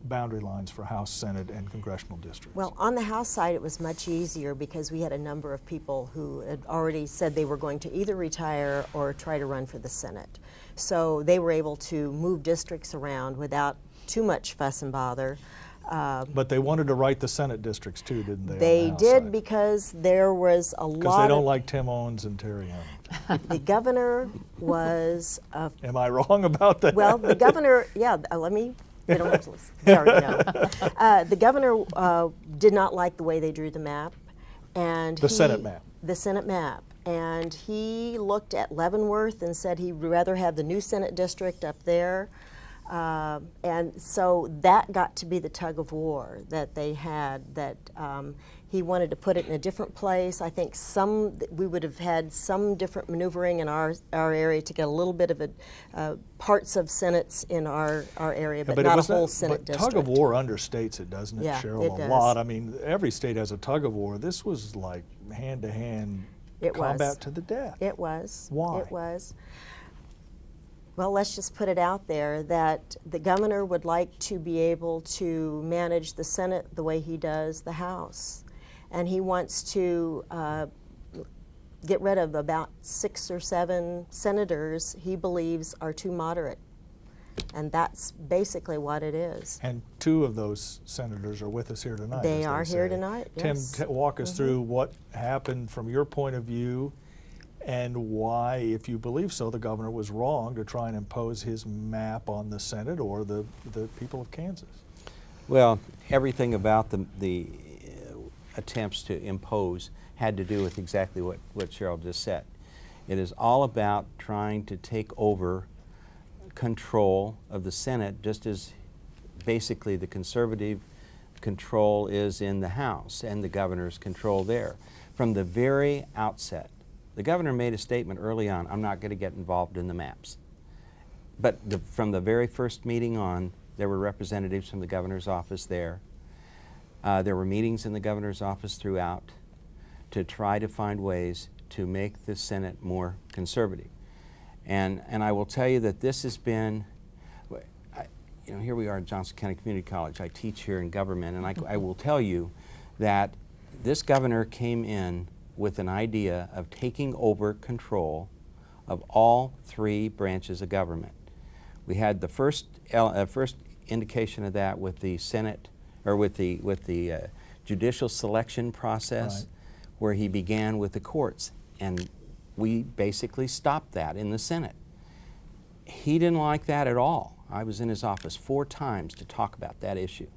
boundary lines for House, Senate, and congressional districts? Well, on the House side, it was much easier because we had a number of people who had already said they were going to either retire or try to run for the Senate. So they were able to move districts around without too much fuss and bother. But they wanted to write the Senate districts too, didn't they? They did because there was a lot. Because they don't like Tim Owens and Terrie. The governor was. Am I wrong about that? Well, the governor. Yeah, let me. They don't have to listen. They already know. The governor did not like the way they drew the map, and the Senate map. The Senate map. And he looked at Leavenworth and said he'd rather have the new Senate district up there. And so that got to be the tug of war that they had, that he wanted to put it in a different place. I think we would have had some different maneuvering in our area to get a little bit of parts of senates in our area, but not a whole Senate district. Tug of war understates it, doesn't it, Yeah, Sheryl? it does. A lot. I mean, every state has a tug of war. This was like hand-to-hand combat to the death. It was. Why? It was. Well, let's just put it out there that the governor would like to be able to manage the Senate the way he does the House. And he wants to get rid of about 6 or 7 senators he believes are too moderate. And that's basically what it is. And 2 of those senators are with us here tonight. They as are here say. tonight, Tim, yes. walk us through what happened from your point of view and why, if you believe so, the governor was wrong to try and impose his map on the Senate or the people of Kansas. Well, everything about the attempts to impose had to do with exactly what Sheryl just said. It is all about trying to take over control of the Senate, just as basically the conservative control is in the House and the governor's control there. From the very outset, the governor made a statement early on, I'm not going to get involved in the maps. But from the very first meeting on, there were representatives from the governor's office there. There were meetings in the governor's office throughout to try to find ways to make the Senate more conservative. And I will tell you that this has been, you know, here we are at Johnson County Community College. I teach here in government, and I will tell you that this governor came in with an idea of taking over control of all three branches of government. We had the first indication of that with the Senate, or with the judicial selection process, Right. where he began with the courts, and we basically stopped that in the Senate. He didn't like that at all. I was in his office 4 times to talk about that issue.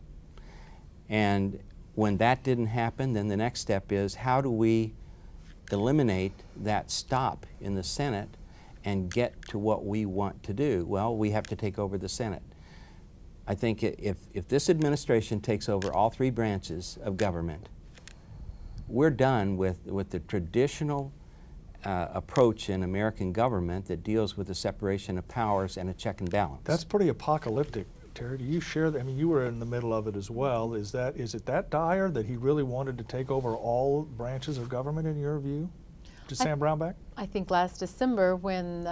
And when that didn't happen, then the next step is, how do we eliminate that stop in the Senate and get to what we want to do? Well, we have to take over the Senate. I think if this administration takes over all 3 branches of government, we're done with the traditional approach in American government that deals with the separation of powers and a check and balance. That's pretty apocalyptic, Terrie. Do you share that? I mean, you were in the middle of it as well. Is it that dire that he really wanted to take over all branches of government in your view? To Sam Brownback? I think last December, when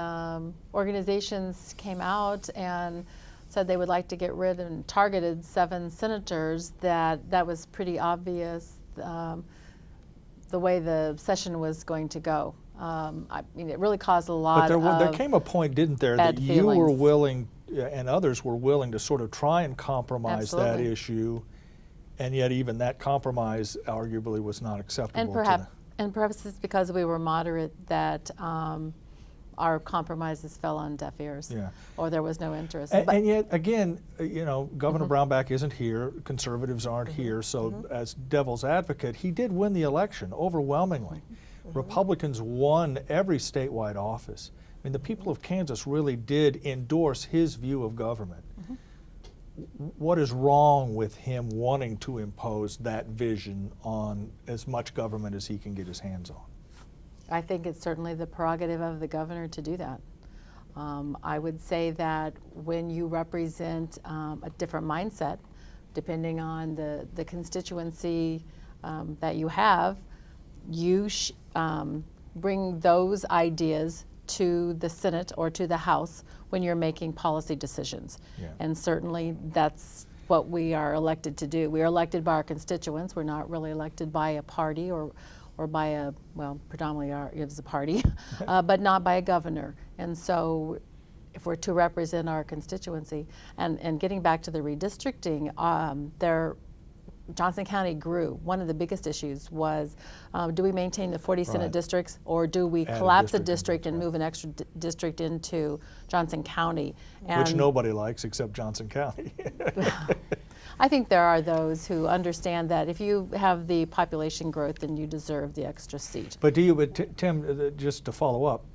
organizations came out and said they would like to get rid and targeted 7 senators, that was pretty obvious the way the session was going to go. I mean, it really caused a lot But there of came a point, didn't there, bad that you were feelings. willing, and others were willing to sort of try and compromise that Absolutely. issue, and yet even that compromise arguably was not acceptable And perhaps it's because we were moderate that our compromises fell on deaf ears, Yeah. or there was no interest. And yet, again, you know, Governor Brownback isn't here, conservatives aren't here, so as devil's advocate, he did win the election overwhelmingly. Republicans won every statewide office. I mean, the people of Kansas really did endorse his view of government. What is wrong with him wanting to impose that vision on as much government as he can get his hands on? I think it's certainly the prerogative of the governor to do that. I would say that when you represent a different mindset, depending on the constituency that you have, you bring those ideas to the Senate or to the House when you're making policy decisions. Yeah. And certainly that's what we are elected to do. We are elected by our constituents. We're not really elected by a party or by a, well, predominantly it is a party, but not by a governor. And so if we're to represent our constituency, and getting back to the redistricting, Johnson County grew. One of the biggest issues was, do we maintain the 40 Senate Right. districts, or do we Add a collapse a district in, district and right. move an extra district into Johnson County? Which nobody likes except Johnson County. I think there are those who understand that if you have the population growth, then you deserve the extra seat. But Tim, just to follow up,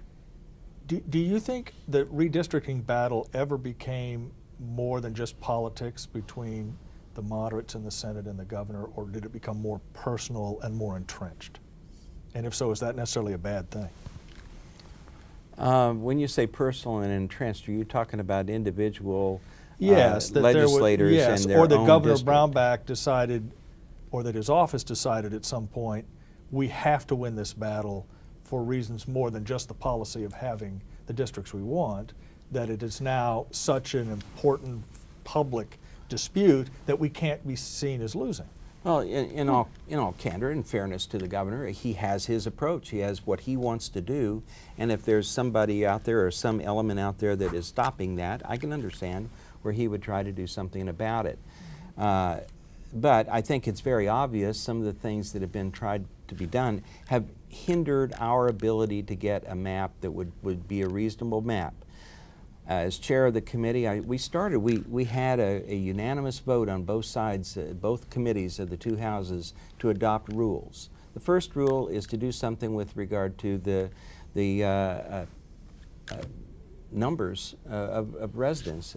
do you think the redistricting battle ever became more than just politics between the moderates in the Senate and the governor, or did it become more personal and more entrenched? And if so, is that necessarily a bad thing? When you say personal and entrenched, are you talking about individual Yes, that there legislators was, yes, and their or that own Governor district? Brownback decided, or that his office decided at some point, we have to win this battle for reasons more than just the policy of having the districts we want, that it is now such an important public dispute that we can't be seen as losing. Well, in all candor and fairness to the governor, he has his approach. He has what he wants to do, and if there's somebody out there or some element out there that is stopping that, I can understand where he would try to do something about it. But I think it's very obvious some of the things that have been tried to be done have hindered our ability to get a map that would be a reasonable map. As chair of the committee, we had a unanimous vote on both sides, both committees of the 2 houses, to adopt rules. The first rule is to do something with regard to the numbers of residents.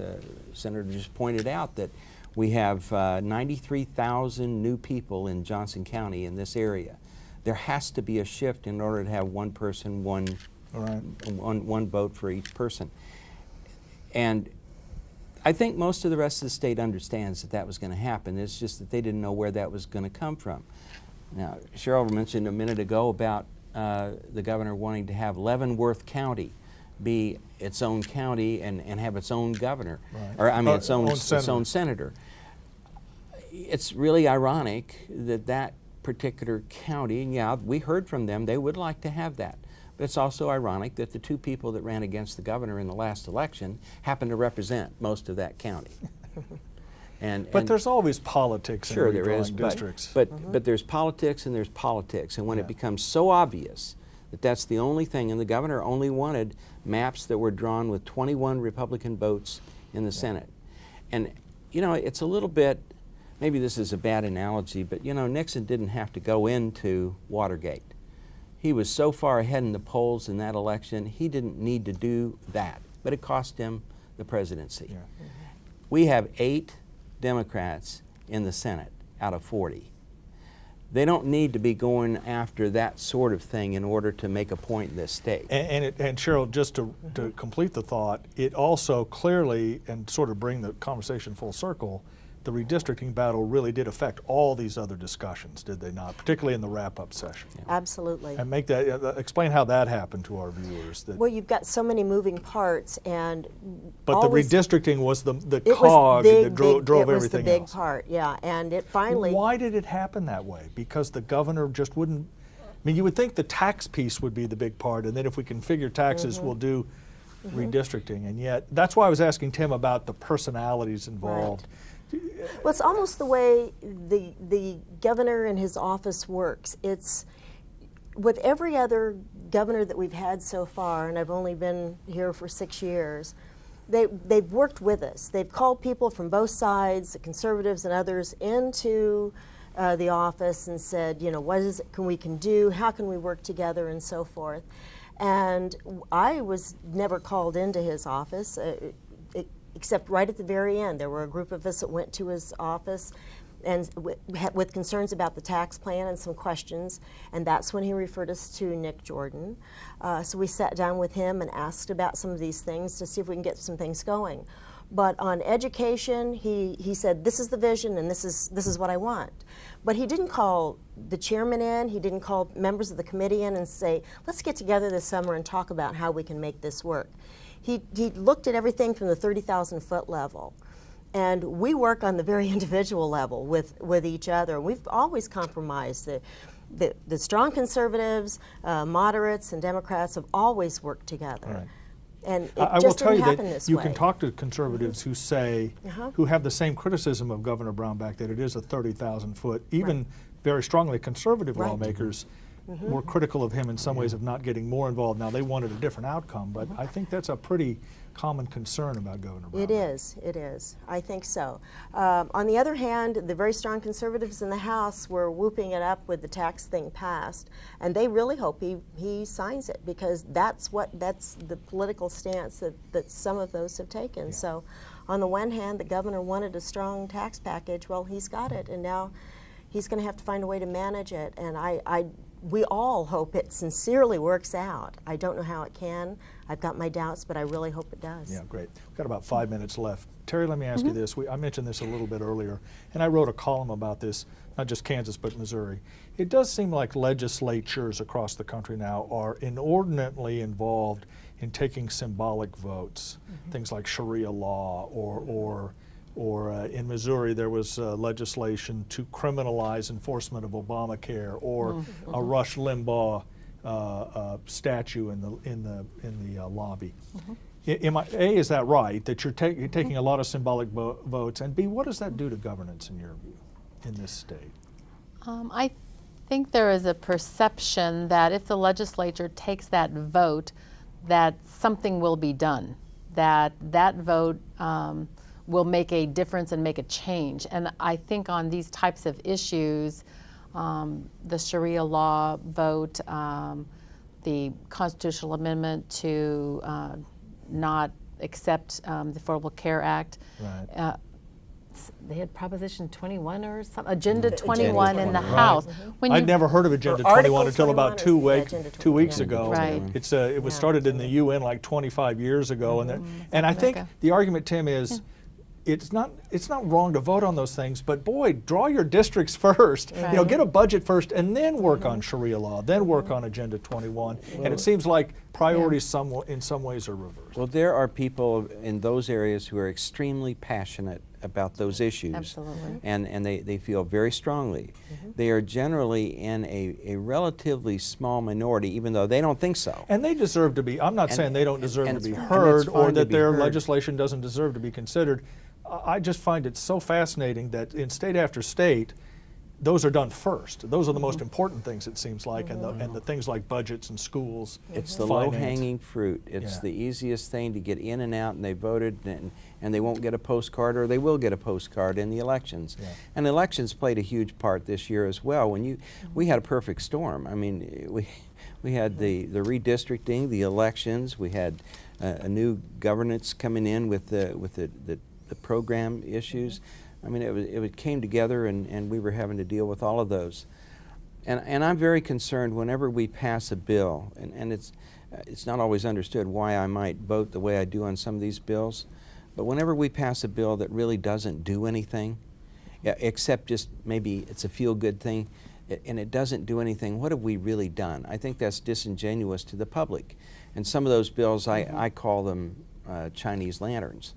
Senator just pointed out that We have 93,000 new people in Johnson County in this area. There has to be a shift in order to have one person, one vote for each person. And I think most of the rest of the state understands that that was going to happen. It's just that they didn't know where that was going to come from. Now, Sheryl mentioned a minute ago about the governor wanting to have Leavenworth County be its own county and have its own governor, or I mean its own senator. It's really ironic that that particular county, and yeah, we heard from them, they would like to have that. But it's also ironic that the two people that ran against the governor in the last election happen to represent most of that county. But there's always politics in redrawing districts. But there's politics and there's politics, and when it becomes so obvious that that's the only thing, and the governor only wanted maps that were drawn with 21 Republican votes in the Senate. And you know, it's a little bit, maybe this is a bad analogy, but you know, Nixon didn't have to go into Watergate. He was so far ahead in the polls in that election, he didn't need to do that, but it cost him the presidency. We have 8 Democrats in the Senate out of 40. They don't need to be going after that sort of thing in order to make a point in this state. And Sheryl, just to complete the thought, it also clearly, and sort of bring the conversation full circle, the redistricting battle really did affect all these other discussions, did they not? Particularly in the wrap-up session. Absolutely. And make that, explain how that happened to our viewers. Well, you've got so many moving parts, and but the redistricting was the cog that drove everything else. It was the big part, yeah, and it finally... Why did it happen that way? Because the governor just wouldn't... I mean, you would think the tax piece would be the big part, and then if we can figure taxes, we'll do redistricting, and yet, that's why I was asking Tim about the personalities involved. Well, it's almost the way the governor and his office works. It's with every other governor that we've had so far, and I've only been here for 6 years, they've worked with us. They've called people from both sides, the conservatives and others, into the office and said, you know, what is it we can do? How can we work together, and so forth. And I was never called into his office. Except right at the very end. There were a group of us that went to his office and with concerns about the tax plan and some questions, and that's when he referred us to Nick Jordan. So we sat down with him and asked about some of these things to see if we can get some things going. But on education, he said, this is the vision and this is what I want. But he didn't call the chairman in, he didn't call members of the committee in and say, let's get together this summer and talk about how we can make this work. He looked at everything from the 30,000-foot level, and we work on the very individual level with each other. We've always compromised. The strong conservatives, moderates, and Democrats have always worked together. Right. And it I will just tell didn't you happen that this you way. can talk to conservatives who say, who have the same criticism of Governor Brownback, that it is a 30,000-foot, even very strongly conservative lawmakers were critical of him in some ways of not getting more involved. Now, they wanted a different outcome, but I think that's a pretty common concern about Governor Brownback. It is. I think so. On the other hand, the very strong conservatives in the House were whooping it up with the tax thing passed, and they really hope he signs it, because that's the political stance that some of those have taken. So on the one hand, the governor wanted a strong tax package. Well, he's got it, and now he's going to have to find a way to manage it, and we all hope it sincerely works out. I don't know how it can. I've got my doubts, but I really hope it does. Yeah, great. We've got about 5 minutes left. Terrie, let me ask you this. I mentioned this a little bit earlier, and I wrote a column about this, not just Kansas, but Missouri. It does seem like legislatures across the country now are inordinately involved in taking symbolic votes, things like Sharia law or in Missouri, there was legislation to criminalize enforcement of Obamacare, or a Rush Limbaugh statue in the lobby. A, is that right, that you're taking a lot of symbolic votes, and B, what does that do to governance in your view in this state? I think there is a perception that if the legislature takes that vote, that something will be done, that vote will make a difference and make a change. And I think on these types of issues, the Sharia law vote, the constitutional amendment to not accept the Affordable Care Act, they had Proposition 21 or something, Agenda 21 in the 21, House. When I'd you- never heard of Agenda Or 21 Article until about 21 or Agenda 2 weeks 21. ago. Right. It was started in the UN like 25 years ago, and I think America. the argument, Tim, is it's not wrong to vote on those things, but boy, draw your districts first. You know, Right. get a budget first, and then work on Sharia law, then work on Agenda 21. And it seems like priorities in some ways are reversed. Well, there are people in those areas who are extremely passionate about those issues. Absolutely. And they feel very strongly. They are generally in a relatively small minority, even though they don't think so. And they deserve to be, I'm not saying they don't deserve and to be it's- and heard it's or fine to that be their heard. legislation doesn't deserve to be considered. I just find it so fascinating that in state after state, those are done first. Those are the most important things, it seems like, and the things like budgets and schools. It's the finance. low-hanging fruit. It's Yeah. the easiest thing to get in and out, and they voted, and they won't get a postcard, or they will get a postcard in the elections. Yeah. And elections played a huge part this year as well. We had a perfect storm. I mean, we had the redistricting, the elections, we had a new governance coming in with the program issues. I mean, it came together, and we were having to deal with all of those. And I'm very concerned whenever we pass a bill, and it's not always understood why I might vote the way I do on some of these bills, but whenever we pass a bill that really doesn't do anything, except just maybe it's a feel-good thing, and it doesn't do anything, what have we really done? I think that's disingenuous to the public. And some of those bills, I call them Chinese lanterns.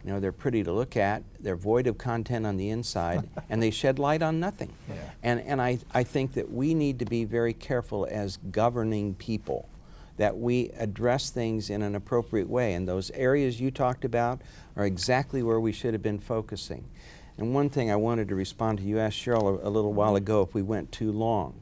You know, they're pretty to look at, they're void of content on the inside, and they shed light on nothing. Yeah. And I think that we need to be very careful as governing people, that we address things in an appropriate way. And those areas you talked about are exactly where we should have been focusing. And one thing I wanted to respond to, you asked Sheryl a little while ago if we went too long.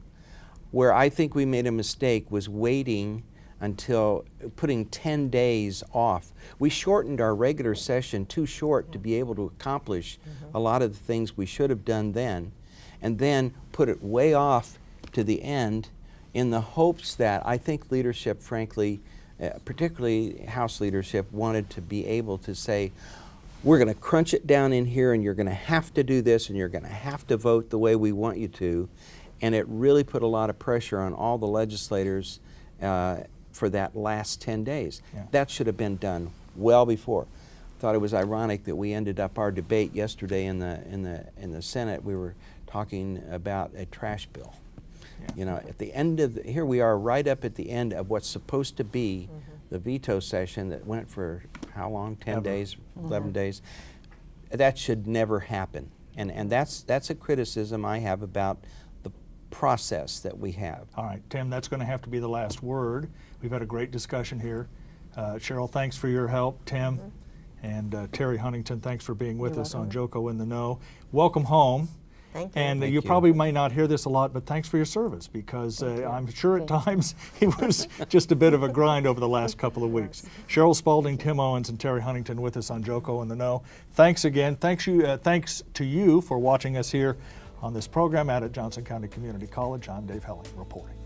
Where I think we made a mistake was waiting until putting 10 days off. We shortened our regular session too short to be able to accomplish a lot of the things we should have done then, and then put it way off to the end in the hopes that I think leadership, frankly, particularly House leadership, wanted to be able to say, we're going to crunch it down in here, and you're going to have to do this, and you're going to have to vote the way we want you to. And it really put a lot of pressure on all the legislators for that last 10 days. Yeah. That should have been done well before. Thought it was ironic that we ended up our debate yesterday in the Senate. We were talking about a trash bill. Yeah. You know, at the end of here we are, right up at the end of what's supposed to be the veto session that went for how long? 10 days, 11 days. That should never happen. And that's a criticism I have about the process that we have. All right, Tim, that's going to have to be the last word. We've had a great discussion here. Sheryl, thanks for your help. Tim and Terrie Huntington, thanks for being with us on JoCo in the Know. Welcome home. Thank you. And Thank you you. probably may not hear this a lot, but thanks for your service, because I'm sure at times it was just a bit of a grind over the last couple of weeks. Sheryl Spalding, Tim Owens, and Terrie Huntington with us on JoCo in the Know. Thanks again. Thanks to you for watching us here on this program out at Johnson County Community College. I'm Dave Helling reporting.